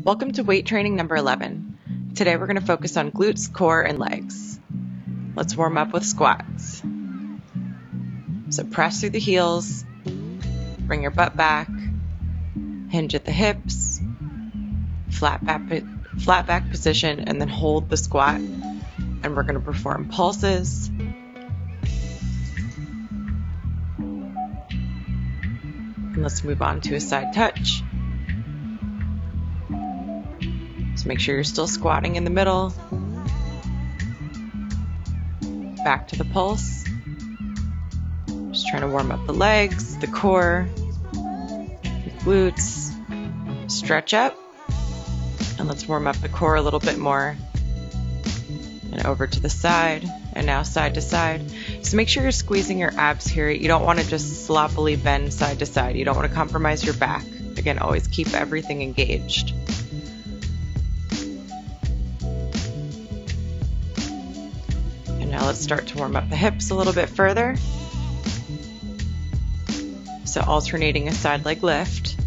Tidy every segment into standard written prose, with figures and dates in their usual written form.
Welcome to weight training number 11. Today we're going to focus on glutes, core, and legs. Let's warm up with squats. So press through the heels, bring your butt back, hinge at the hips, flat back position, and then hold the squat. And we're going to perform pulses. And let's move on to a side touch. So make sure you're still squatting in the middle. Back to the pulse. Just trying to warm up the legs, the core, the glutes. Stretch up. And let's warm up the core a little bit more. And over to the side, and now side to side. So make sure you're squeezing your abs here. You don't want to just sloppily bend side to side. You don't want to compromise your back. Again, always keep everything engaged. And now let's start to warm up the hips a little bit further. So alternating a side leg lift.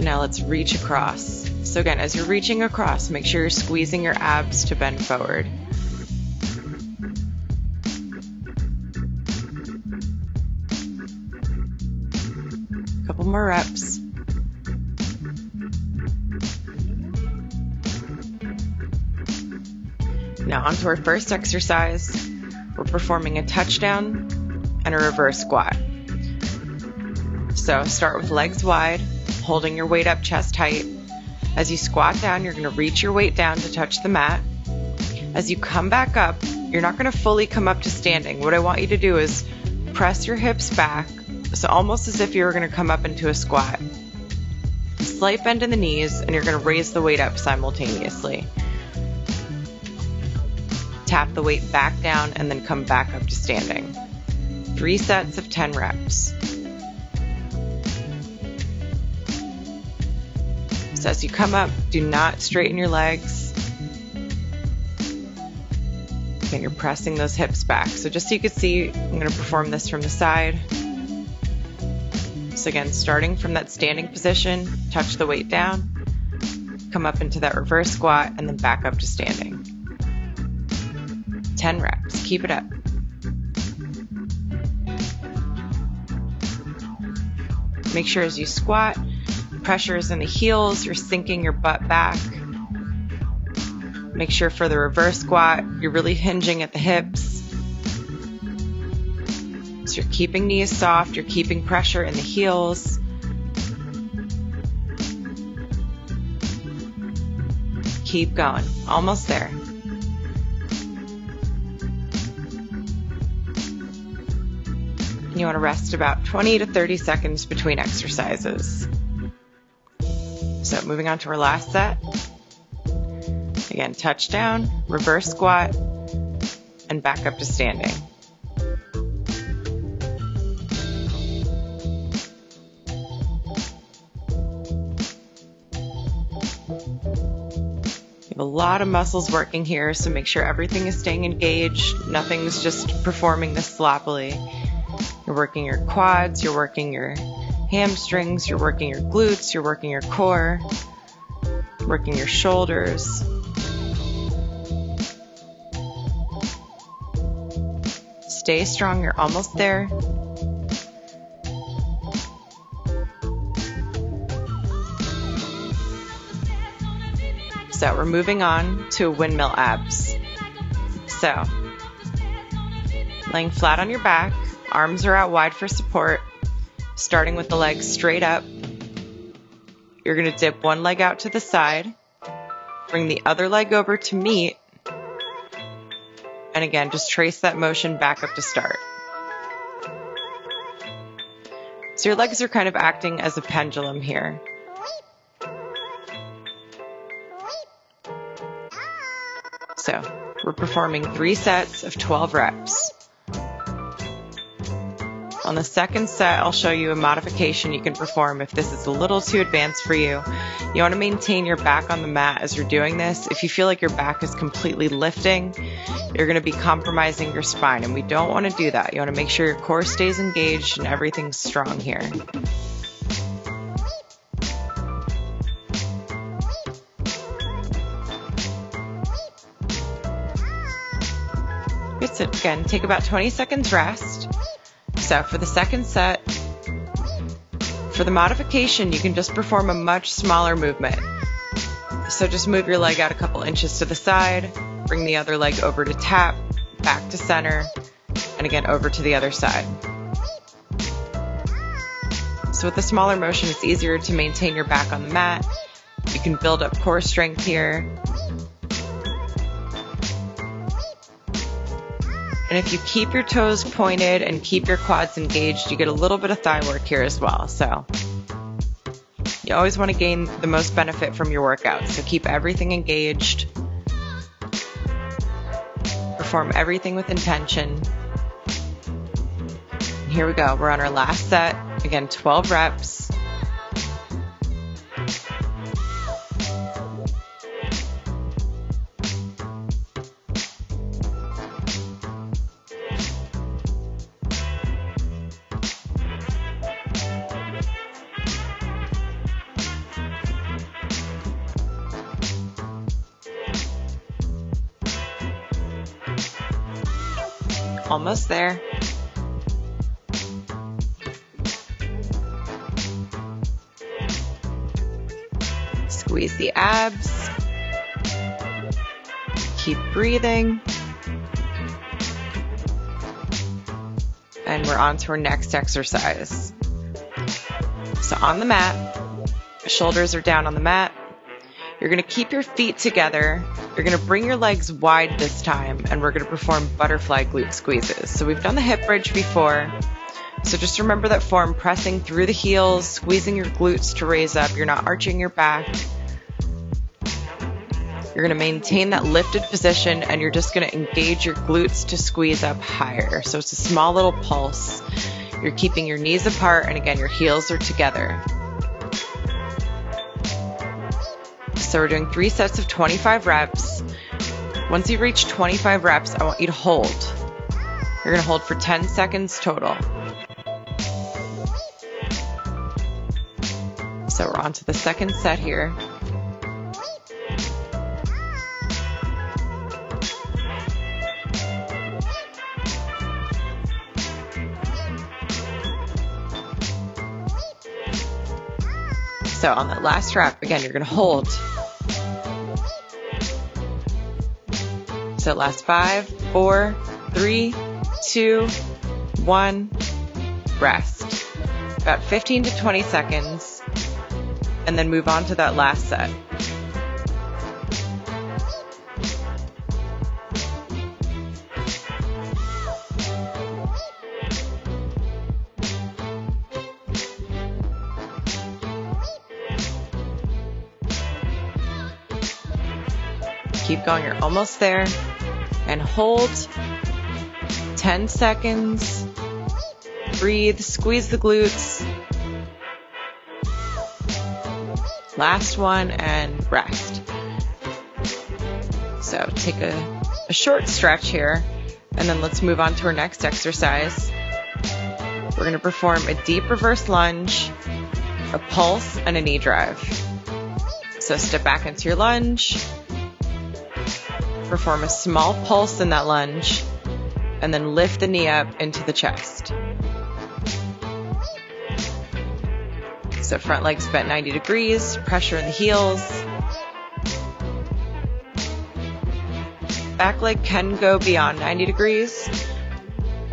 Now let's reach across. So again, as you're reaching across, make sure you're squeezing your abs to bend forward. A couple more reps. Now onto our first exercise. We're performing a touchdown and a reverse squat. So start with legs wide, holding your weight up chest height. As you squat down, you're going to reach your weight down to touch the mat. As you come back up, you're not going to fully come up to standing. What I want you to do is press your hips back, so almost as if you were going to come up into a squat. Slight bend in the knees, and you're going to raise the weight up simultaneously. Tap the weight back down and then come back up to standing. 3 sets of 10 reps. So as you come up, do not straighten your legs. Again, you're pressing those hips back. So just so you can see, I'm going to perform this from the side. So again, starting from that standing position, touch the weight down, come up into that reverse squat, and then back up to standing. 10 reps. Keep it up. Make sure as you squat, pressure is in the heels, you're sinking your butt back. Make sure for the reverse squat, you're really hinging at the hips. So you're keeping knees soft, you're keeping pressure in the heels. Keep going, almost there. And you want to rest about 20 to 30 seconds between exercises. So moving on to our last set. Again, touchdown, reverse squat, and back up to standing. You have a lot of muscles working here, so make sure everything is staying engaged. Nothing's just performing this sloppily. You're working your quads, you're working your hamstrings, you're working your glutes, you're working your core, working your shoulders. Stay strong, you're almost there. So we're moving on to windmill abs. So, laying flat on your back, arms are out wide for support. Starting with the legs straight up, you're going to dip one leg out to the side, bring the other leg over to meet, and again, just trace that motion back up to start. So your legs are kind of acting as a pendulum here. So we're performing 3 sets of 12 reps. On the second set, I'll show you a modification you can perform if this is a little too advanced for you. You want to maintain your back on the mat as you're doing this. If you feel like your back is completely lifting, you're going to be compromising your spine, and we don't want to do that. You want to make sure your core stays engaged and everything's strong here. Good, so again, take about 20 seconds rest. So for the second set, for the modification, you can just perform a much smaller movement. So just move your leg out a couple inches to the side, bring the other leg over to tap, back to center, and again over to the other side. So with the smaller motion, it's easier to maintain your back on the mat. You can build up core strength here. And if you keep your toes pointed and keep your quads engaged, you get a little bit of thigh work here as well. So you always want to gain the most benefit from your workout. So keep everything engaged. Perform everything with intention. And here we go. We're on our last set. Again, 12 reps. Almost there. Squeeze the abs. Keep breathing. And we're on to our next exercise. So on the mat, shoulders are down on the mat. You're going to keep your feet together. You're going to bring your legs wide this time, and we're going to perform butterfly glute squeezes. So we've done the hip bridge before. So just remember that form, pressing through the heels, squeezing your glutes to raise up. You're not arching your back. You're going to maintain that lifted position, and you're just going to engage your glutes to squeeze up higher. So it's a small little pulse. You're keeping your knees apart, and again, your heels are together. So we're doing 3 sets of 25 reps. Once you reach 25 reps, I want you to hold. You're going to hold for 10 seconds total. So we're on to the second set here. So on that last rep, again, you're going to hold. So last 5, 4, 3, 2, 1, rest. About 15 to 20 seconds, and then move on to that last set. Keep going, you're almost there. And hold 10 seconds. Breathe, squeeze the glutes. Last one, and rest. So take a short stretch here, and then let's move on to our next exercise. We're going to perform a deep reverse lunge, a pulse, and a knee drive. So step back into your lunge. Perform a small pulse in that lunge, and then lift the knee up into the chest. So front legs bent 90 degrees, pressure in the heels. Back leg can go beyond 90 degrees.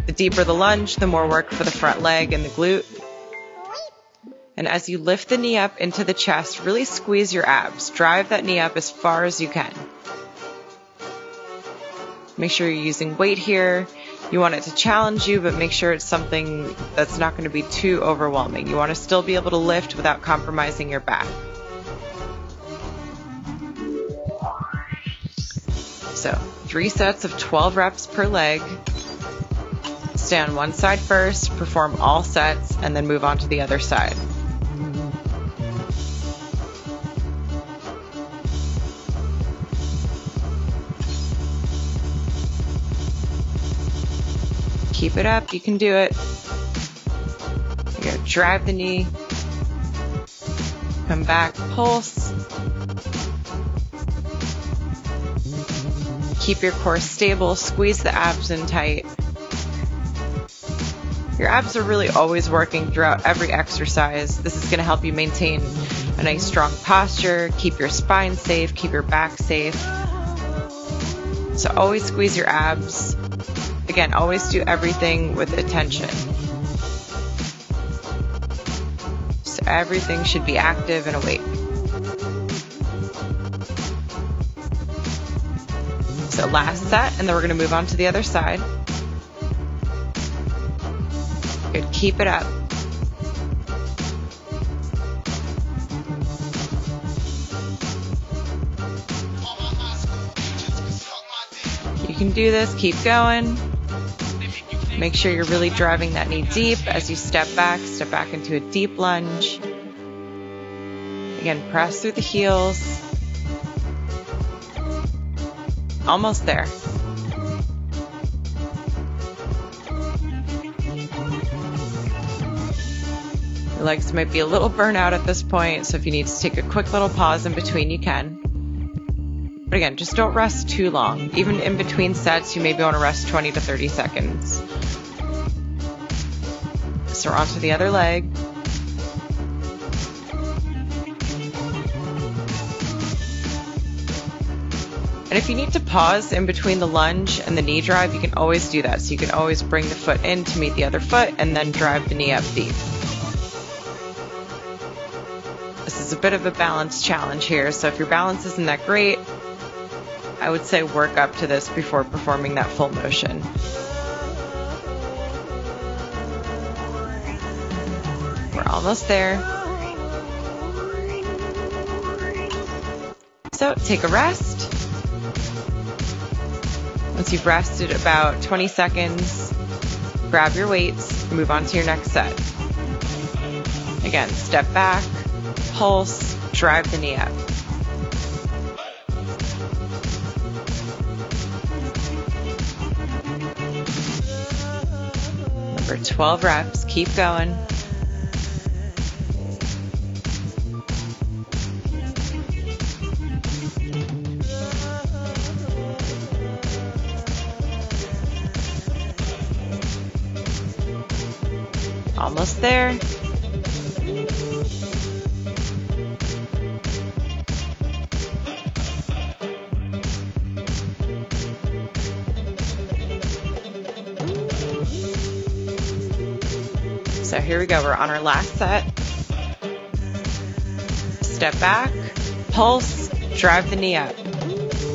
The deeper the lunge, the more work for the front leg and the glute. And as you lift the knee up into the chest, really squeeze your abs. Drive that knee up as far as you can. Make sure you're using weight here. You want it to challenge you, but make sure it's something that's not going to be too overwhelming. You want to still be able to lift without compromising your back. So 3 sets of 12 reps per leg. Stay on one side first, perform all sets, and then move on to the other side. Keep it up, you can do it. You're gonna drive the knee, come back, pulse. Keep your core stable, squeeze the abs in tight. Your abs are really always working throughout every exercise. This is gonna help you maintain a nice strong posture, keep your spine safe, keep your back safe. So always squeeze your abs. Again, always do everything with attention. So everything should be active and awake. So last set, and then we're going to move on to the other side. Good, keep it up. You can do this, keep going. Make sure you're really driving that knee deep as you step back into a deep lunge. Again, press through the heels. Almost there. Your legs might be a little burnt out at this point, so if you need to take a quick little pause in between, you can. But again, just don't rest too long. Even in between sets, you maybe want to rest 20 to 30 seconds. So we're onto the other leg. And if you need to pause in between the lunge and the knee drive, you can always do that. So you can always bring the foot in to meet the other foot and then drive the knee up deep. This is a bit of a balance challenge here. So if your balance isn't that great, I would say work up to this before performing that full motion. We're almost there. So take a rest. Once you've rested about 20 seconds, grab your weights and move on to your next set. Again, step back, pulse, drive the knee up. Remember, 12 reps, keep going. Almost there. So here we go, we're on our last set. Step back, pulse, drive the knee up.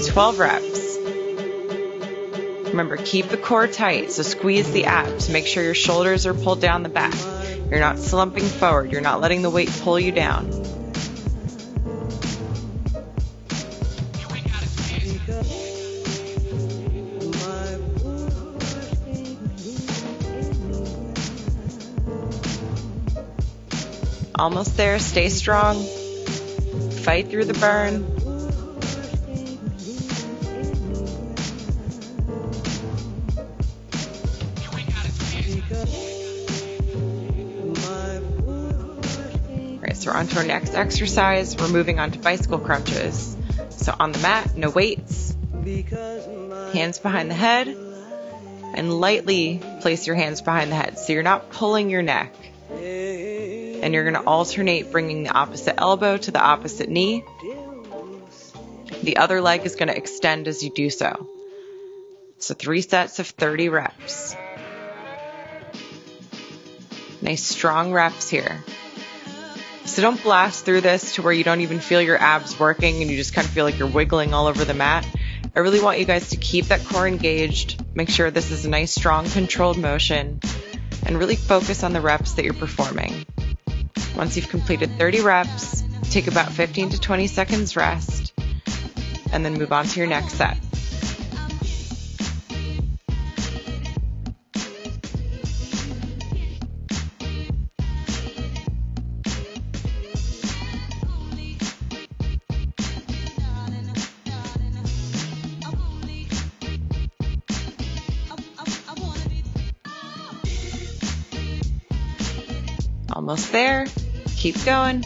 12 reps. Remember, keep the core tight, so squeeze the abs. Make sure your shoulders are pulled down the back. You're not slumping forward. You're not letting the weight pull you down. Almost there. Stay strong. Fight through the burn. So we're on to our next exercise. We're moving on to bicycle crunches. So on the mat, no weights. Hands behind the head. And lightly place your hands behind the head. So you're not pulling your neck. And you're going to alternate bringing the opposite elbow to the opposite knee. The other leg is going to extend as you do so. So 3 sets of 30 reps. Nice strong reps here. So don't blast through this to where you don't even feel your abs working and you just kind of feel like you're wiggling all over the mat. I really want you guys to keep that core engaged. Make sure this is a nice, strong, controlled motion and really focus on the reps that you're performing. Once you've completed 30 reps, take about 15 to 20 seconds rest and then move on to your next set. Almost there. Keep going.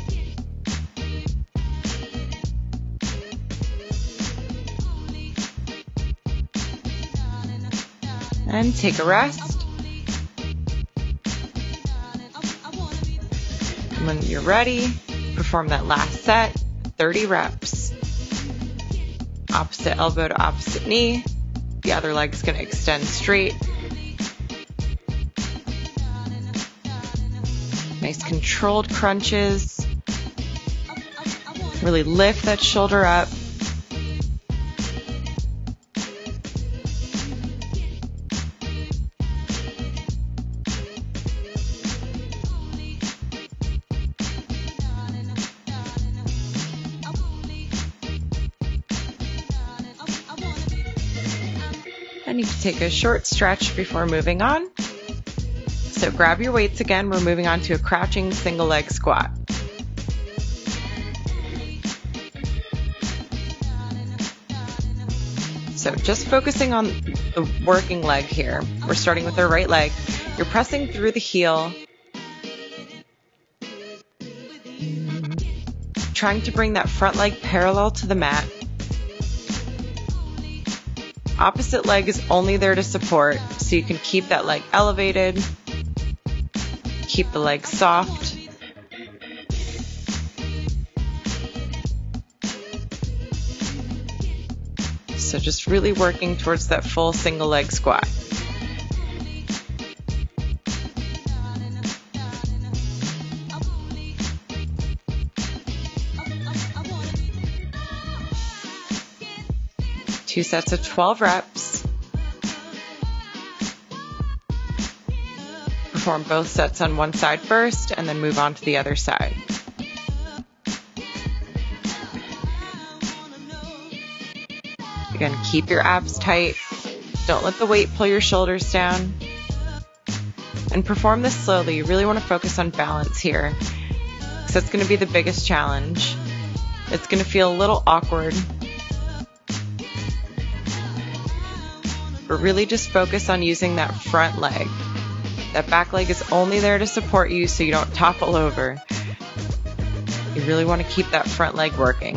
And take a rest. And when you're ready, perform that last set, 30 reps. Opposite elbow to opposite knee. The other leg's going to extend straight. Nice controlled crunches. Really lift that shoulder up. I need to take a short stretch before moving on. So grab your weights again. We're moving on to a crouching single leg squat. So just focusing on the working leg here. We're starting with our right leg. You're pressing through the heel, trying to bring that front leg parallel to the mat. Opposite leg is only there to support, so you can keep that leg elevated, keep the leg soft. So just really working towards that full single leg squat. Two sets of 12 reps. Perform both sets on one side first and then move on to the other side. Again, keep your abs tight. Don't let the weight pull your shoulders down. And perform this slowly. You really want to focus on balance here, because that's going to be the biggest challenge. It's going to feel a little awkward. But really just focus on using that front leg. That back leg is only there to support you so you don't topple over. You really want to keep that front leg working.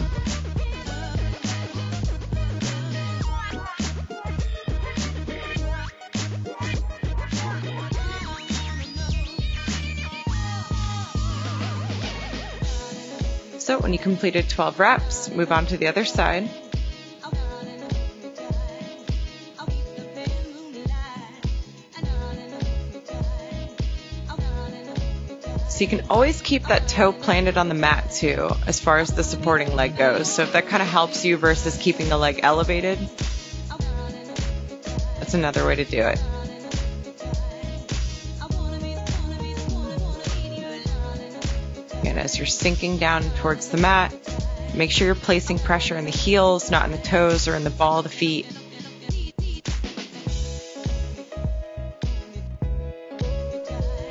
So when you completed 12 reps, move on to the other side. So you can always keep that toe planted on the mat too, as far as the supporting leg goes. So if that kind of helps you versus keeping the leg elevated, that's another way to do it. And as you're sinking down towards the mat, make sure you're placing pressure in the heels, not in the toes or in the ball of the feet.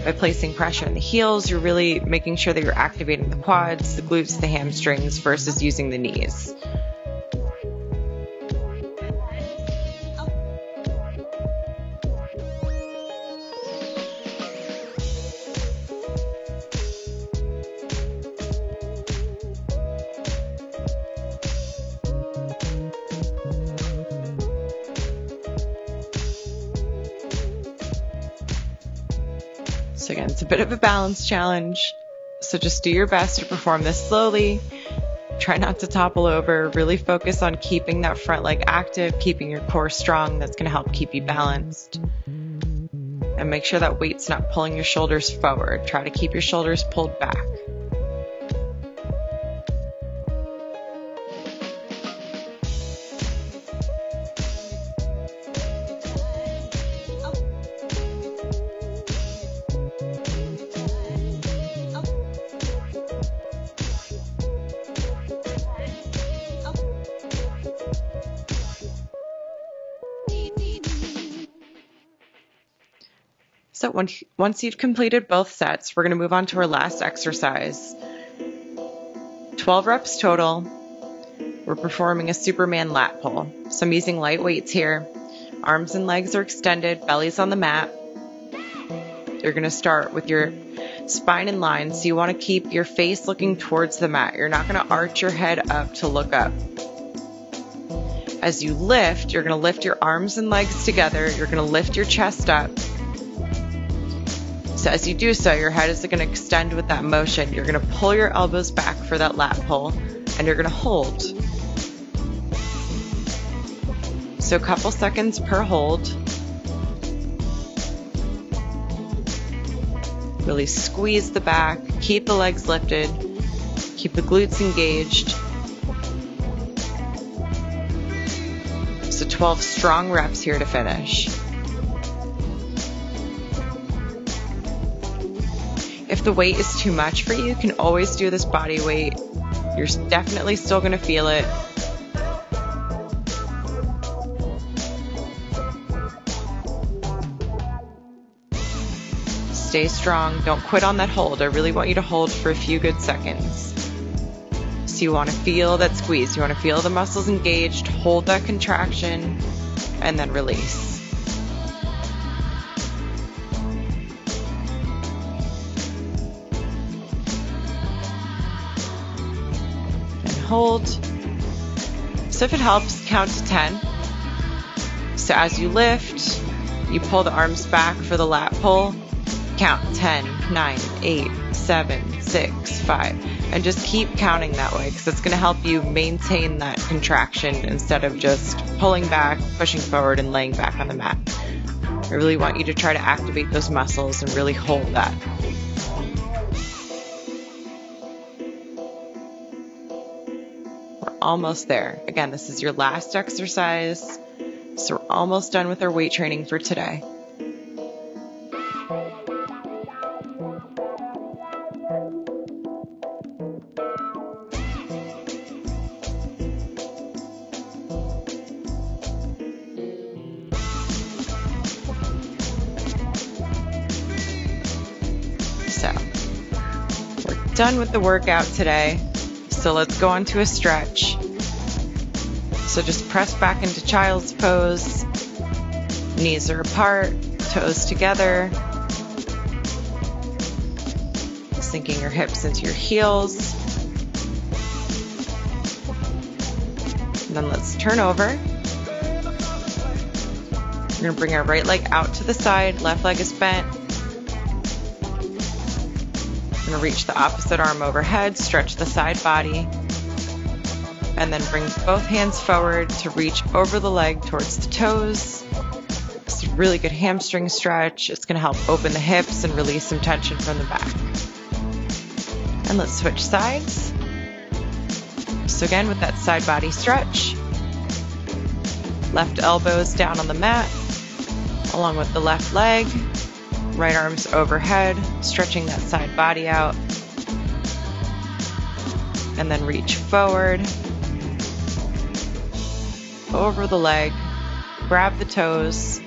By placing pressure in the heels, you're really making sure that you're activating the quads, the glutes, the hamstrings versus using the knees. So again, it's a bit of a balance challenge. So just do your best to perform this slowly. Try not to topple over. Really focus on keeping that front leg active, keeping your core strong. That's going to help keep you balanced. And make sure that weight's not pulling your shoulders forward. Try to keep your shoulders pulled back. So once you've completed both sets, we're going to move on to our last exercise. 12 reps total. We're performing a Superman lat pull. So I'm using light weights here. Arms and legs are extended, belly's on the mat. You're going to start with your Spine in line, so you want to keep your face looking towards the mat. You're not going to arch your head up to look up. As you lift, you're going to lift your arms and legs together. You're going to lift your chest up. So as you do so, your head is going to extend with that motion. You're going to pull your elbows back for that lat pull, and you're going to hold. So a couple seconds per hold. Really squeeze the back, keep the legs lifted, keep the glutes engaged. So 12 strong reps here to finish. If the weight is too much for you, you can always do this body weight. You're definitely still going to feel it. Stay strong. Don't quit on that hold. I really want you to hold for a few good seconds. So you want to feel that squeeze. You want to feel the muscles engaged, hold that contraction, and then release. And hold. So if it helps, count to 10. So as you lift, you pull the arms back for the lat pull. Count 10, 9, 8, 7, 6, 5, and just keep counting that way because it's going to help you maintain that contraction instead of just pulling back, pushing forward, and laying back on the mat. I really want you to try to activate those muscles and really hold that. We're almost there. Again, this is your last exercise, so we're almost done with our weight training for today. So, we're done with the workout today. So let's go on to a stretch. So just press back into child's pose. Knees are apart, toes together. Sinking your hips into your heels. And then let's turn over. We're going to bring our right leg out to the side, left leg is bent. We're going to reach the opposite arm overhead, stretch the side body, and then bring both hands forward to reach over the leg towards the toes. It's a really good hamstring stretch. It's going to help open the hips and release some tension from the back. And let's switch sides. So again, with that side body stretch, left elbows down on the mat, along with the left leg, right arms overhead, stretching that side body out, and then reach forward, over the leg, grab the toes,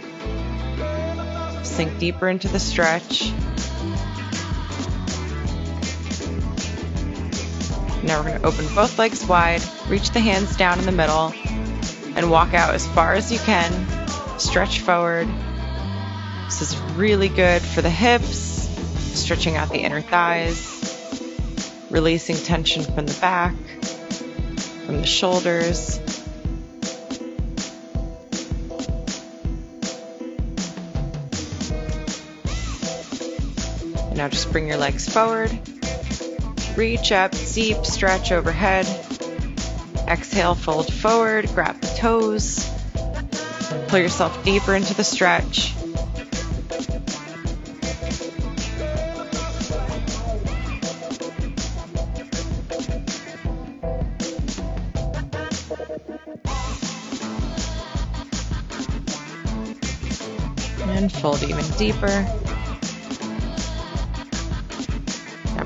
sink deeper into the stretch. Now we're going to open both legs wide, reach the hands down in the middle, and walk out as far as you can. Stretch forward. This is really good for the hips, stretching out the inner thighs, releasing tension from the back, from the shoulders. And now just bring your legs forward. Reach up, deep stretch overhead. Exhale, fold forward, grab the toes. Pull yourself deeper into the stretch. And fold even deeper.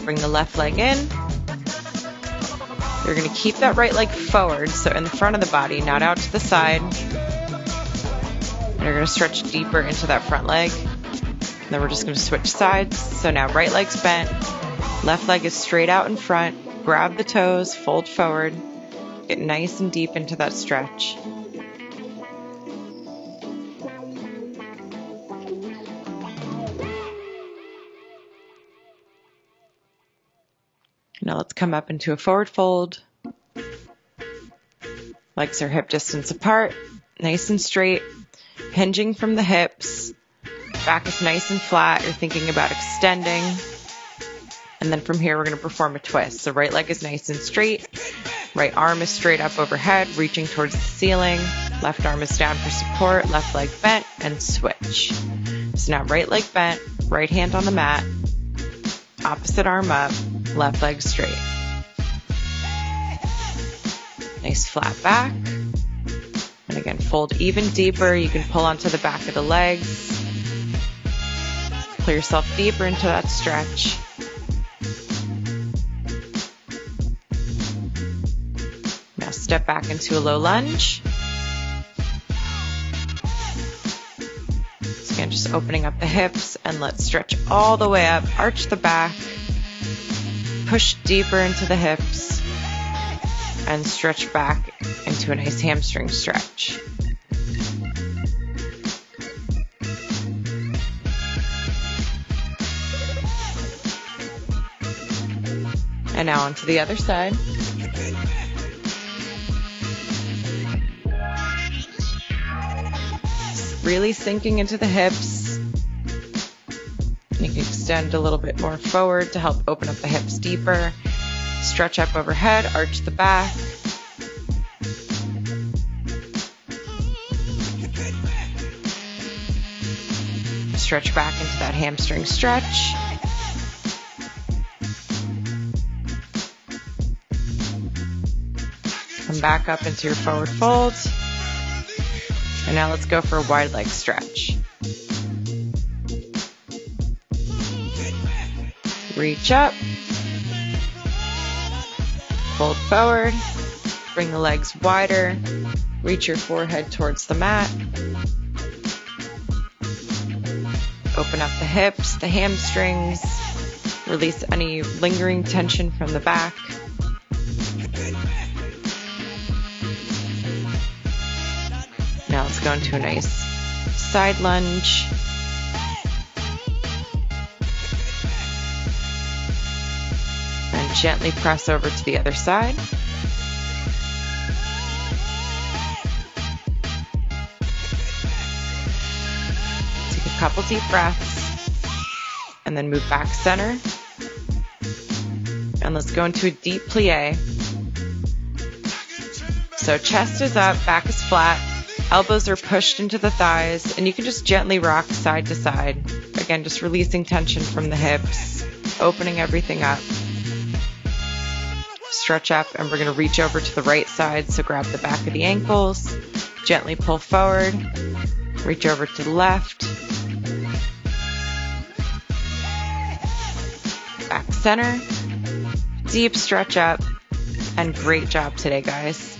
Bring the left leg in. You're going to keep that right leg forward, so in the front of the body, not out to the side. And you're going to stretch deeper into that front leg. And then we're just going to switch sides. So now right leg's bent, left leg is straight out in front. Grab the toes, fold forward, get nice and deep into that stretch. come up into a forward fold. Legs are hip distance apart, nice and straight, hinging from the hips. Back is nice and flat. You're thinking about extending. And then from here, we're going to perform a twist. So right leg is nice and straight. Right arm is straight up overhead, reaching towards the ceiling. Left arm is down for support. Left leg bent and switch. So now right leg bent, right hand on the mat. Opposite arm up, left leg straight. Nice flat back. And again, fold even deeper. You can pull onto the back of the legs. Pull yourself deeper into that stretch. Now step back into a low lunge. So again, just opening up the hips, and let's stretch all the way up. Arch the back. Push deeper into the hips. And stretch back into a nice hamstring stretch. And now onto the other side. Really sinking into the hips. And you can extend a little bit more forward to help open up the hips deeper. Stretch up overhead, arch the back. Stretch back into that hamstring stretch. Come back up into your forward fold. And now let's go for a wide leg stretch. Reach up. Fold forward. Bring the legs wider. Reach your forehead towards the mat. Open up the hips, the hamstrings. Release any lingering tension from the back. Now let's go into a nice side lunge. And gently press over to the other side. Take a couple deep breaths. And then move back center. And let's go into a deep plie. So chest is up, back is flat. Elbows are pushed into the thighs, and you can just gently rock side to side. Again, just releasing tension from the hips, opening everything up. Stretch up, and we're going to reach over to the right side, so grab the back of the ankles, gently pull forward, reach over to the left, back center, deep stretch up, and great job today, guys.